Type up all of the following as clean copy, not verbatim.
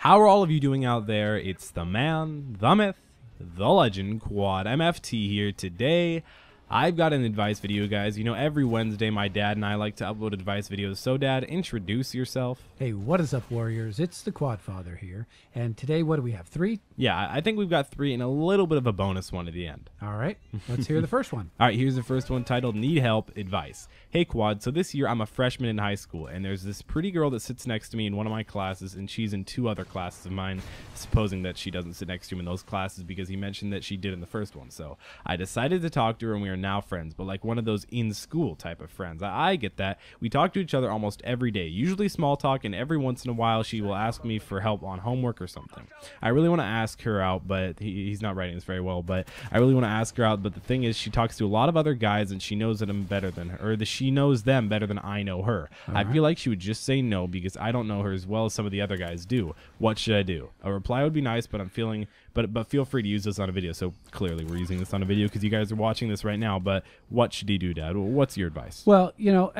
How are all of you doing out there? It's the man, the myth, the legend, Quad MFT here. Today, I've got an advice video, guys. You know, every Wednesday, my dad and I like to upload advice videos. So, Dad, introduce yourself. Hey, what is up, Warriors? It's the Quad Father here. And today, what do we have? 3? Yeah, I think we've got 3 and a little bit of a bonus one at the end. All right, let's hear the first one. All right, here's the first one titled Need Help Advice. Hey, Quad, so this year I'm a freshman in high school, and there's this pretty girl that sits next to me in one of my classes, and she's in 2 other classes of mine, supposing that she doesn't sit next to him in those classes because he mentioned that she did in the first one. So I decided to talk to her, and we are now friends, but like one of those in-school type of friends. I get that. We talk to each other almost every day, usually small talk, and every once in a while she will ask me for help on homework or something. I really want to ask her out, but he's not writing this very well, but I really want to ask her out. But the thing is, she talks to a lot of other guys, and she knows that I'm better than her, or that she knows them better than I know her. I feel like she would just say no because I don't know her as well as some of the other guys do. What should I do? A reply would be nice, but I'm feeling, but feel free to use this on a video. So clearly we're using this on a video because you guys are watching this right now. But what should he do, Dad? What's your advice? Well, you know,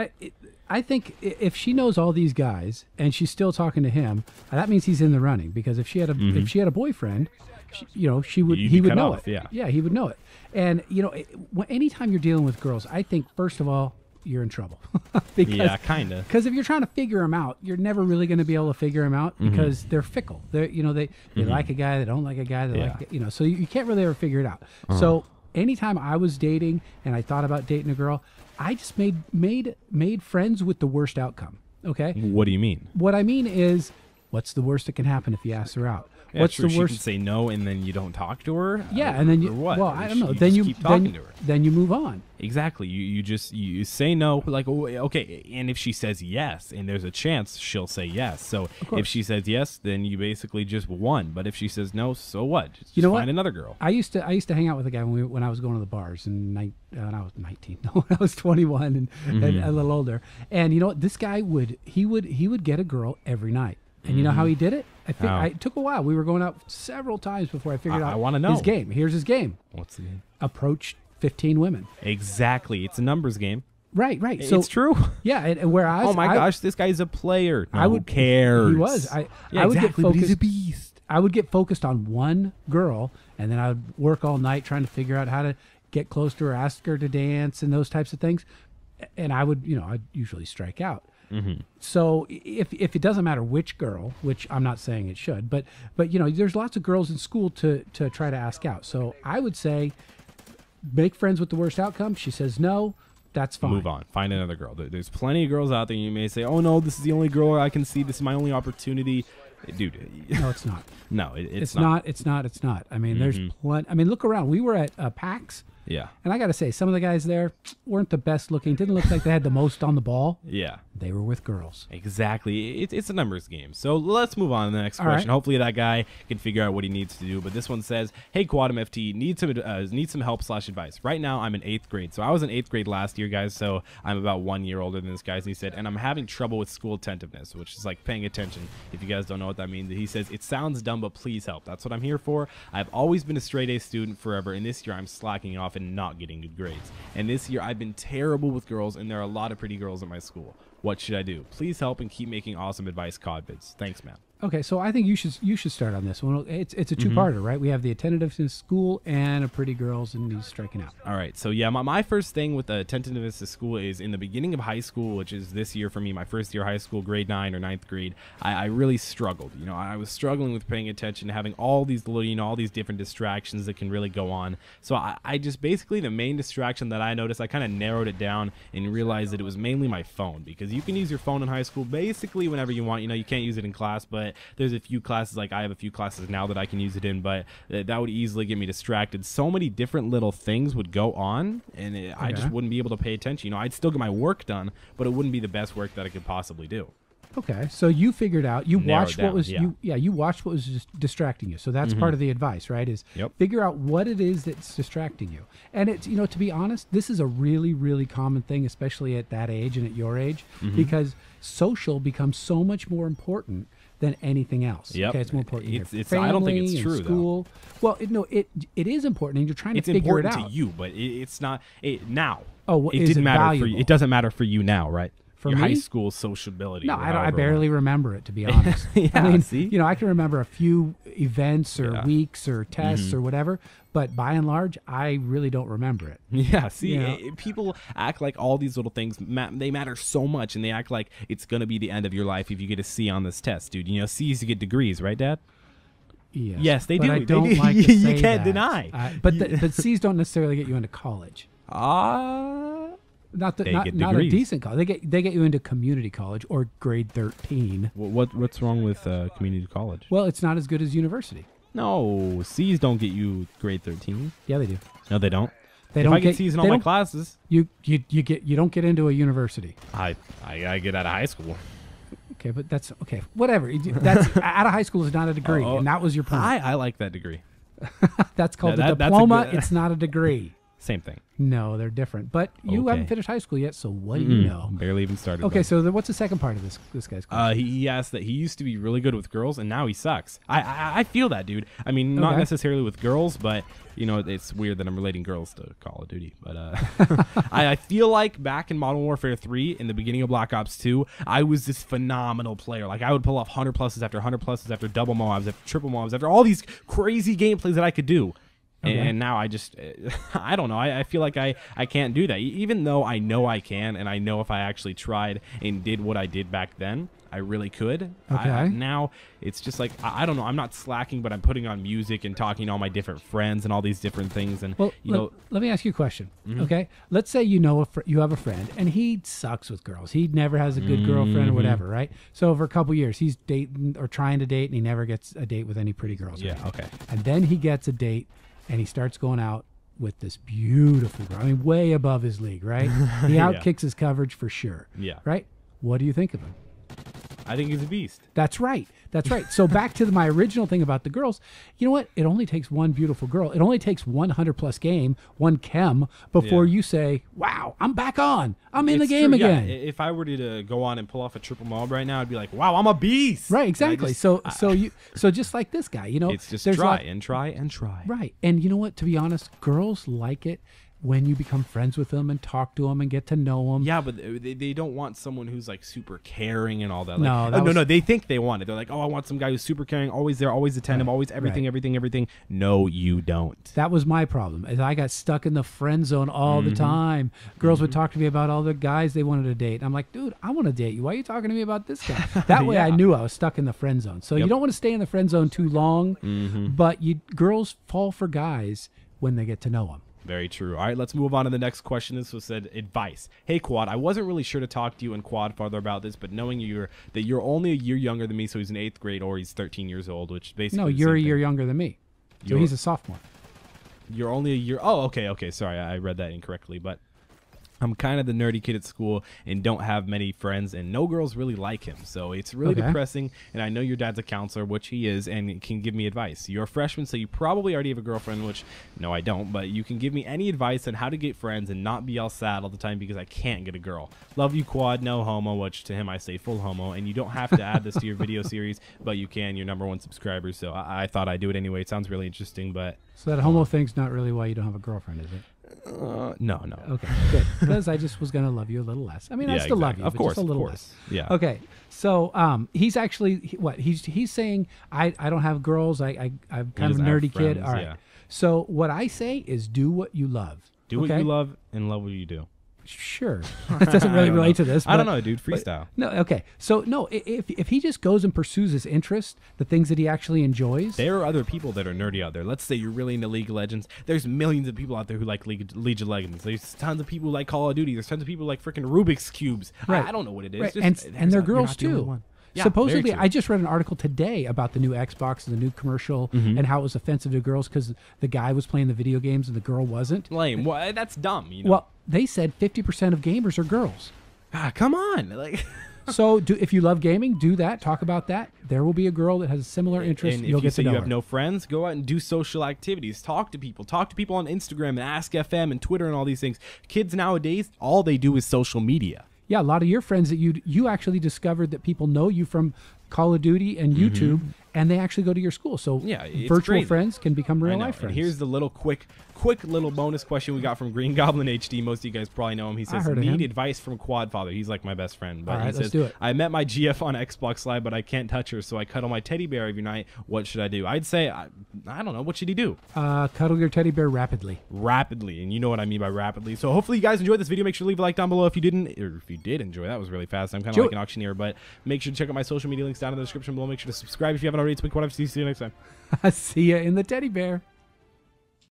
I think if she knows all these guys and she's still talking to him, that means he's in the running. Because if she had a boyfriend, he would know it. Yeah, he would know it. And you know, anytime you're dealing with girls, I think first of all, you're in trouble. Yeah, kind of. Because if you're trying to figure them out, you're never really going to be able to figure them out because they're fickle. They like a guy, they don't like a guy, they like, so you can't really ever figure it out. So anytime I was dating and I thought about dating a girl, I just made friends with the worst outcome. Okay. What do you mean? What I mean is, what's the worst that can happen if you ask her out? Yeah, what's the worst? She can say no, and then you don't talk to her. Yeah, and then you. What? Well, I don't know. Then you keep talking to her. Then you move on. Exactly. You say no, like, okay, and if she says yes, and there's a chance she'll say yes. So if she says yes, then you basically just won. But if she says no, so what? Just find another girl. I used to hang out with a guy when I was going to the bars when I was 19. No, when I was 21 and a little older. And you know what? This guy would get a girl every night. And you know how he did it? It took a while. We were going out several times before I figured out I want to know his game. Here's his game. What's the game? Approach 15 women. Exactly. It's a numbers game. Right. So it's true. Yeah, and whereas oh my gosh, this guy's a player. No, who cares? He was. I would get focused. But he's a beast. I would get focused on one girl, and then I would work all night trying to figure out how to get close to her, ask her to dance, and those types of things. And I'd usually strike out. So if it doesn't matter which girl, which I'm not saying it should, but you know, there's lots of girls in school to try to ask out. So I would say make friends with the worst outcome. She says no, that's fine. Move on. Find another girl. There's plenty of girls out there. You may say, oh no, this is the only girl I can see. This is my only opportunity. Dude. No, it's not. No, it's not. It's not. I mean, there's plenty. I mean, look around. We were at PAX. Yeah. And I got to say, some of the guys there weren't the best looking. Didn't look like they had the most on the ball. Yeah. They were with girls. Exactly. It's a numbers game. So let's move on to the next question. Hopefully that guy can figure out what he needs to do. But this one says, hey, Quad MFT, need some help / advice. Right now, I'm in 8th grade. So I was in 8th grade last year, guys. So I'm about 1 year older than this guy. And he said, and I'm having trouble with school attentiveness, which is like paying attention. If you guys don't know what that means, he says, it sounds dumb, but please help. That's what I'm here for. I've always been a straight A student forever. And this year, I'm slacking off and not getting good grades. And this year, I've been terrible with girls. And there are a lot of pretty girls at my school. What should I do? Please help and keep making awesome advice COD vids. Thanks, man. Okay, so I think you should start on this one. It's a two-parter, right? We have the attentiveness in school and a pretty girls, and he's striking out. All right, so yeah, my first thing with the attentiveness to school is in the beginning of high school, which is this year for me, my first year of high school, grade 9 or 9th grade. I really struggled. You know, I was struggling with paying attention, having all these little, all these different distractions that can really go on. So I just basically the main distraction that I noticed, I kind of narrowed it down and realized that it was mainly my phone, because you can use your phone in high school basically whenever you want. You know, you can't use it in class, but there's a few classes, like I have a few classes now that I can use it in, but that would easily get me distracted. So many different little things would go on, and I just wouldn't be able to pay attention. You know, I'd still get my work done, but it wouldn't be the best work that I could possibly do. Okay, so you figured out, you watched what was you watched what was just distracting you. So that's part of the advice, right? Is figure out what it is that's distracting you. And it's, you know, to be honest, this is a really, really common thing, especially at that age and at your age, because social becomes so much more important than anything else. Yep. Okay, it's more important. I don't think it's true, school. Well, it is important, and you're trying to figure it out. It's important to you, but it's not now. Oh, well, it didn't matter for you. It doesn't matter for you now, right? For your me, high school sociability. no, or I however barely remember it, to be honest. Yeah, I mean, see? you know, I can remember a few events or Yeah. weeks or tests or whatever, but by and large, I really don't remember it. Yeah, see, You know? people act like all these little things, they matter so much, and they act like it's going to be the end of your life if you get a C on this test, dude. You know, C's you get degrees, right, Dad? Yes, Yes, they but do. I They don't do. like to You say can't that. deny. But C's don't necessarily get you into college. Not They not, get not a degrees. decent college. They get you into community college or grade 13. What's wrong with community college? Well, it's not as good as university. No, C's don't get you grade 13. Yeah, they do. No, they don't. They If don't I get get C's in they all my don't- classes, You don't get into a university. I get out of high school. Okay, but that's okay. Whatever. That's out of high school is not a degree, Oh, and that was your point. I like that degree. That's called That- a that's a diploma. good- It's not a degree. Same thing. No, they're different. But you Okay. haven't finished high school yet, so what do you know? Barely even started. Okay, though. so what's the second part of this guy's question? He asked that he used to be really good with girls and now he sucks. I feel that, dude. I mean, not Okay. necessarily with girls, but you know, it's weird that I'm relating girls to Call of Duty. But I feel like back in Modern Warfare 3, in the beginning of Black Ops 2, I was this phenomenal player. Like I would pull off 100 pluses after 100 pluses after double mobs after triple mobs after all these crazy gameplays that I could do. Okay. And now I just, I don't know. I feel like I can't do that. Even though I know I can, and I know if I actually tried and did what I did back then, I really could. Okay. Now it's just like, I don't know. I'm not slacking, but I'm putting on music and talking to all my different friends and all these different things. And, Well, you know, let me ask you a question. Okay, let's say you have a friend and he sucks with girls. He never has a good girlfriend or whatever, right? So for a couple years, he's dating or trying to date, and he never gets a date with any pretty girls. yeah, Right? okay. And then he gets a date, and he starts going out with this beautiful girl. I mean, way above his league, right? He Yeah. outkicks his coverage for sure. Yeah. Right. What do you think of him? I think he's a beast. That's right. That's right. So back to my original thing about the girls. You know what? It only takes one beautiful girl. It only takes 100 plus game, one chem, before Yeah. you say, "Wow, I'm back on. I'm in the It's game true, yeah. again." If I were to go on and pull off a triple mob right now, I'd be like, wow, I'm a beast. Right. And I Exactly. just- So just like this guy, you know, it's just there's try like- and try and try. Right. And you know what? To be honest, girls like it when you become friends with them and talk to them and get to know them. Yeah, but they don't want someone who's like super caring and all that. Like, No, that was- no. They think they want it. They're like, oh, I want some guy who's super caring, always there, always attentive, Right, always everything, right. everything. No, you don't. That was my problem. Is I got stuck in the friend zone all Mm-hmm. the time. Girls would talk to me about all the guys they wanted to date. I'm like, dude, I want to date you. Why are you talking to me about this guy? That way I Yeah. knew I was stuck in the friend zone. So you Yep. don't want to stay in the friend zone too long, but girls fall for guys when they get to know them. Very true. All right, let's move on to the next question. This was said advice. Hey, Quad, I wasn't really sure to talk to you and Quad farther about this, but knowing that you're only a year younger than me, so he's in 8th grade or he's 13 years old, which basically No, the you're same a year thing. younger than me. So You're- he's a sophomore. You're only a year. Oh, okay. Sorry, I read that incorrectly, but I'm kind of the nerdy kid at school and don't have many friends, and no girls really like him. So it's really Okay. depressing. And I know your dad's a counselor, which he is, and can give me advice. You're a freshman, so you probably already have a girlfriend, which no, I don't. But you can give me any advice on how to get friends and not be all sad all the time because I can't get a girl. Love you, Quad. No homo, which to him I say full homo. And you don't have to add this to your video series, but you can. You're #1 subscriber, so I thought I'd do it anyway. It sounds really interesting, but So that homo thing's not really why you don't have a girlfriend, is it? no. Okay, good. Because I just was going to love you a little less. I mean, I Yeah, still love exactly. you, Of but course, just a little of course. less. Yeah. Okay. So he's actually he's saying I don't have girls. I'm kind of a doesn't have nerdy kid. friends, All right. yeah. So what I say is do what you love. Do what okay? you love and love what you do. Sure. It doesn't really relate to this. I don't but- know, dude. Freestyle. No, okay. So no, if he just goes and pursues his interest, the things that he actually enjoys. There are other people that are nerdy out there. Let's say you're really into League of Legends. There's millions of people out there who like League of Legends. There's tons of people who like Call of Duty. There's tons of people who like freaking Rubik's Cubes. Right. I don't know what it is. Right. Just- And they're you're girls not the only too. one. Yeah, Supposedly, very true. I just read an article today about the new Xbox and the new commercial Mm-hmm. and how it was offensive to girls because the guy was playing the video games and the girl wasn't. Lame. Well, that's dumb. You know. Well, they said 50% of gamers are girls. Come on. Like. So if you love gaming, do that. Talk about that. There will be a girl that has a similar interest. And You'll if you get say to know you have her. no friends, go out and do social activities. Talk to people. Talk to people on Instagram and Ask FM and Twitter and all these things. Kids nowadays, all they do is social media. Yeah, a lot of your friends that you actually discovered that people know you from Call of Duty and Mm-hmm. YouTube, and they actually go to your school. So Yeah, it's virtual crazy. friends can become real life And friends. here's the little quick little bonus question we got from Green Goblin HD. Most of you guys probably know him. He says, heard of need him. advice from Quad Father. He's like my best friend. But All right, he let's says, do it. I met my GF on Xbox Live, but I can't touch her, so I cuddle my teddy bear every night. What should I do? I'd say, I don't know. What should he do? Cuddle your teddy bear rapidly. Rapidly, and you know what I mean by rapidly. So hopefully you guys enjoyed this video. Make sure to leave a like down below if you didn't, or if you did enjoy. That was really fast. I'm kind of like an auctioneer, but make sure to check out my social media links down in the description below. Make sure to subscribe if you haven't already. It's Big Quad. See you next time. See ya in the teddy bear.